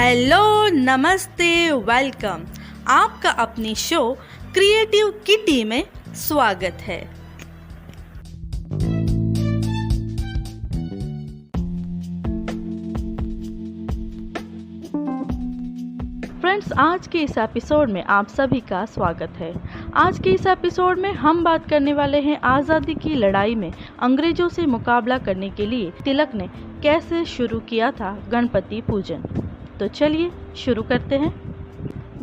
Hello, नमस्ते, welcome. आपका अपनी शो क्रिएटिव किटी में स्वागत है। फ्रेंड्स, आज के इस एपिसोड में आप सभी का स्वागत है। आज के इस एपिसोड में हम बात करने वाले हैं आज़ादी की लड़ाई में अंग्रेजों से मुकाबला करने के लिए तिलक ने कैसे शुरू किया था गणपति पूजन। तो चलिए शुरू करते हैं।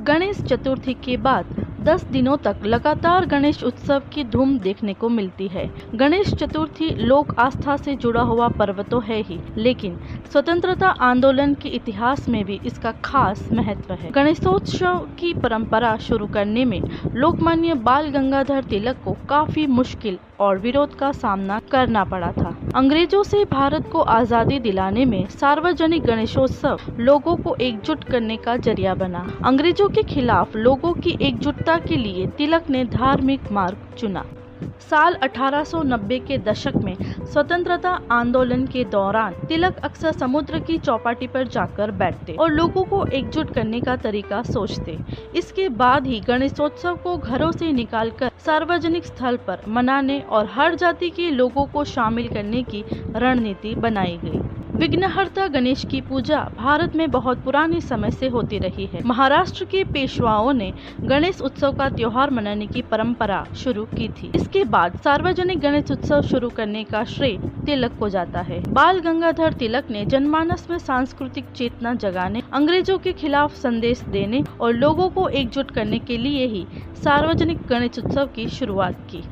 गणेश चतुर्थी के बाद 10 दिनों तक लगातार गणेश उत्सव की धूम देखने को मिलती है। गणेश चतुर्थी लोक आस्था से जुड़ा हुआ पर्व तो है ही, लेकिन स्वतंत्रता आंदोलन के इतिहास में भी इसका खास महत्व है। गणेशोत्सव की परंपरा शुरू करने में लोकमान्य बाल गंगाधर तिलक को काफी मुश्किल और विरोध का सामना करना पड़ा था। अंग्रेजों से भारत को आजादी दिलाने में सार्वजनिक गणेशोत्सव लोगों को एकजुट करने का जरिया बना। अंग्रेजों के खिलाफ लोगों की एकजुटता के लिए तिलक ने धार्मिक मार्ग चुना। साल 1890 के दशक में स्वतंत्रता आंदोलन के दौरान तिलक अक्सर समुद्र की चौपाटी पर जाकर बैठते और लोगों को एकजुट करने का तरीका सोचते। इसके बाद ही गणेशोत्सव को घरों से निकालकर सार्वजनिक स्थल पर मनाने और हर जाति के लोगों को शामिल करने की रणनीति बनाई गई। विघ्नहर्ता गणेश की पूजा भारत में बहुत पुराने समय से होती रही है। महाराष्ट्र के पेशवाओं ने गणेश उत्सव का त्योहार मनाने की परंपरा शुरू की थी। इसके बाद सार्वजनिक गणेश उत्सव शुरू करने का श्रेय तिलक को जाता है। बाल गंगाधर तिलक ने जनमानस में सांस्कृतिक चेतना जगाने, अंग्रेजों के खिलाफ संदेश देने और लोगों को एकजुट करने के लिए ही सार्वजनिक गणेश उत्सव की शुरुआत की।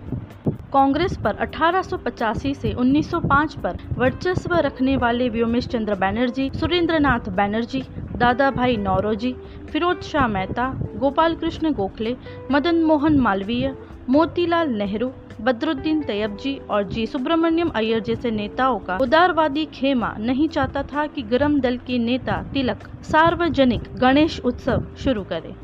कांग्रेस पर 1885 से 1905 पर वर्चस्व रखने वाले व्योमेश चंद्र बैनर्जी, सुरेंद्रनाथ बैनर्जी, दादा भाई नौरोजी, फिरोज शाह मेहता, गोपाल कृष्ण गोखले, मदन मोहन मालवीय, मोतीलाल नेहरू, बदरुद्दीन तैयबजी और जी सुब्रमण्यम अय्यर जैसे नेताओं का उदारवादी खेमा नहीं चाहता था कि गरम दल के नेता तिलक सार्वजनिक गणेश उत्सव शुरू करे।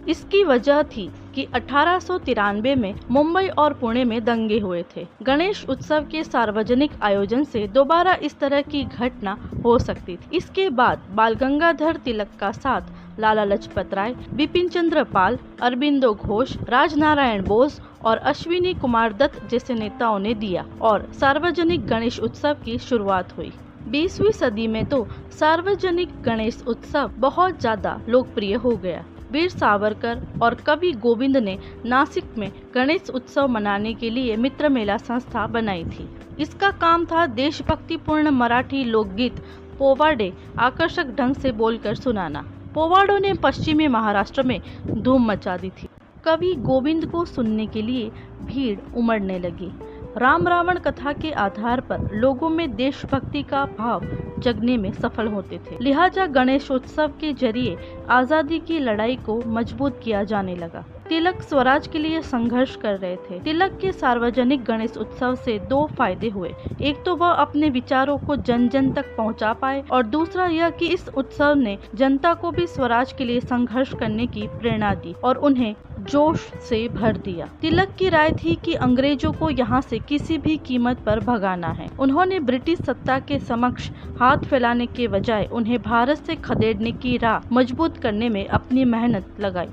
इसकी वजह थी कि 1893 में मुंबई और पुणे में दंगे हुए थे। गणेश उत्सव के सार्वजनिक आयोजन से दोबारा इस तरह की घटना हो सकती थी। इसके बाद बाल गंगाधर तिलक का साथ लाला लाजपत राय, बिपिन चंद्र पाल, अरबिंदो घोष, राजनारायण बोस और अश्विनी कुमार दत्त जैसे नेताओं ने दिया और सार्वजनिक गणेश उत्सव की शुरुआत हुई। 20वीं सदी में तो सार्वजनिक गणेश उत्सव बहुत ज्यादा लोकप्रिय हो गया। वीर सावरकर और कवि गोविंद ने नासिक में गणेश उत्सव मनाने के लिए मित्र मेला संस्था बनाई थी। इसका काम था देशभक्तिपूर्ण मराठी लोकगीत पोवाडे आकर्षक ढंग से बोलकर सुनाना। पोवाडों ने पश्चिमी महाराष्ट्र में धूम मचा दी थी। कवि गोविंद को सुनने के लिए भीड़ उमड़ने लगी। राम रावण कथा के आधार पर लोगों में देशभक्ति का भाव जगने में सफल होते थे। लिहाजा गणेशोत्सव के जरिए आजादी की लड़ाई को मजबूत किया जाने लगा। तिलक स्वराज के लिए संघर्ष कर रहे थे। तिलक के सार्वजनिक गणेश उत्सव से 2 फायदे हुए। एक तो वह अपने विचारों को जन जन तक पहुंचा पाए और दूसरा यह कि इस उत्सव ने जनता को भी स्वराज के लिए संघर्ष करने की प्रेरणा दी और उन्हें जोश से भर दिया। तिलक की राय थी कि अंग्रेजों को यहाँ से किसी भी कीमत पर भगाना है। उन्होंने ब्रिटिश सत्ता के समक्ष हाथ फैलाने के बजाय उन्हें भारत से खदेड़ने की राह मजबूत करने में अपनी मेहनत लगाई।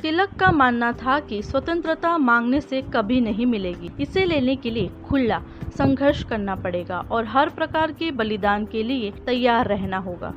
तिलक का मानना था कि स्वतंत्रता मांगने से कभी नहीं मिलेगी, इसे लेने के लिए खुला संघर्ष करना पड़ेगा और हर प्रकार के बलिदान के लिए तैयार रहना होगा।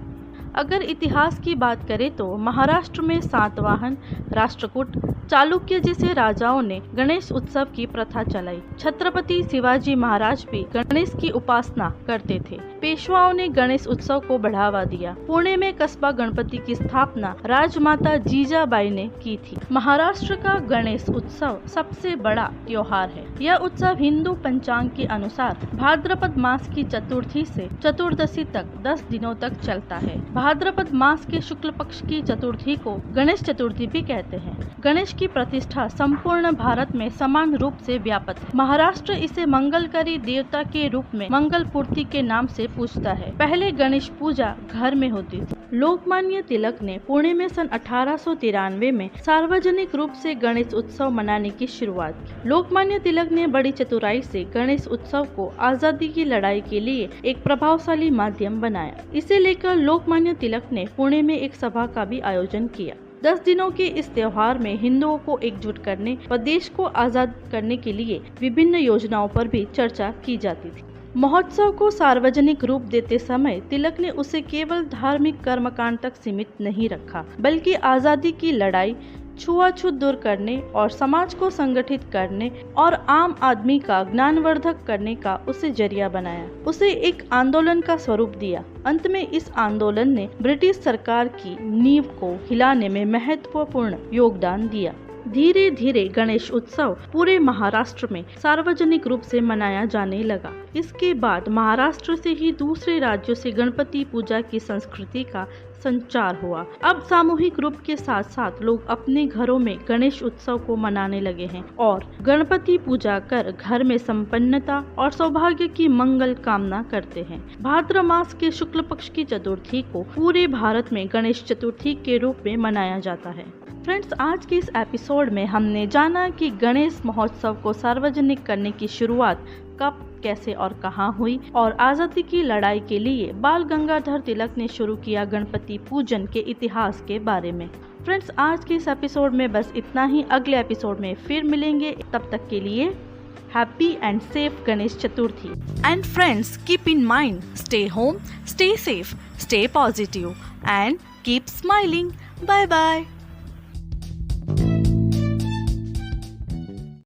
अगर इतिहास की बात करें तो महाराष्ट्र में सातवाहन, राष्ट्रकूट, चालुक्य जैसे राजाओं ने गणेश उत्सव की प्रथा चलाई। छत्रपति शिवाजी महाराज भी गणेश की उपासना करते थे। पेशवाओं ने गणेश उत्सव को बढ़ावा दिया। पुणे में कस्बा गणपति की स्थापना राजमाता जीजाबाई ने की थी। महाराष्ट्र का गणेश उत्सव सबसे बड़ा त्योहार है। यह उत्सव हिंदू पंचांग के अनुसार भाद्रपद मास की चतुर्थी से चतुर्दशी तक 10 दिनों तक चलता है। भाद्रपद मास के शुक्ल पक्ष की चतुर्थी को गणेश चतुर्थी भी कहते हैं। गणेश की प्रतिष्ठा संपूर्ण भारत में समान रूप से व्याप्त है। महाराष्ट्र इसे मंगलकारी देवता के रूप में मंगल पूर्ति के नाम से पूजता है। पहले गणेश पूजा घर में होती थी। लोकमान्य तिलक ने पुणे में सन 1893 में सार्वजनिक रूप से गणेश उत्सव मनाने की शुरुआत की। लोकमान्य तिलक ने बड़ी चतुराई से गणेश उत्सव को आजादी की लड़ाई के लिए एक प्रभावशाली माध्यम बनाया। इसे लेकर लोकमान्य तिलक ने पुणे में एक सभा का भी आयोजन किया। 10 दिनों के इस त्योहार में हिंदुओं को एकजुट करने व देश को आजाद करने के लिए विभिन्न योजनाओं पर भी चर्चा की जाती थी। महोत्सव को सार्वजनिक रूप देते समय तिलक ने उसे केवल धार्मिक कर्मकांड तक सीमित नहीं रखा, बल्कि आजादी की लड़ाई, छुआछूत दूर करने और समाज को संगठित करने और आम आदमी का ज्ञानवर्धक करने का उसे जरिया बनाया। उसे एक आंदोलन का स्वरूप दिया। अंत में इस आंदोलन ने ब्रिटिश सरकार की नींव को हिलाने में महत्वपूर्ण योगदान दिया। धीरे धीरे गणेश उत्सव पूरे महाराष्ट्र में सार्वजनिक रूप से मनाया जाने लगा। इसके बाद महाराष्ट्र से ही दूसरे राज्यों से गणपति पूजा की संस्कृति का संचार हुआ। अब सामूहिक रूप के साथ साथ लोग अपने घरों में गणेश उत्सव को मनाने लगे हैं और गणपति पूजा कर घर में संपन्नता और सौभाग्य की मंगल कामना करते हैं। भाद्र मास के शुक्ल पक्ष की चतुर्थी को पूरे भारत में गणेश चतुर्थी के रूप में मनाया जाता है। फ्रेंड्स, आज के इस एपिसोड में हमने जाना कि गणेश महोत्सव को सार्वजनिक करने की शुरुआत कब, कैसे और कहां हुई और आजादी की लड़ाई के लिए बाल गंगाधर तिलक ने शुरू किया गणपति पूजन के इतिहास के बारे में। फ्रेंड्स, आज के इस एपिसोड में बस इतना ही। अगले एपिसोड में फिर मिलेंगे। तब तक के लिए happy and safe Ganesh Chaturthi. And friends, keep in mind, stay home, stay safe, stay positive and keep smiling. Bye bye.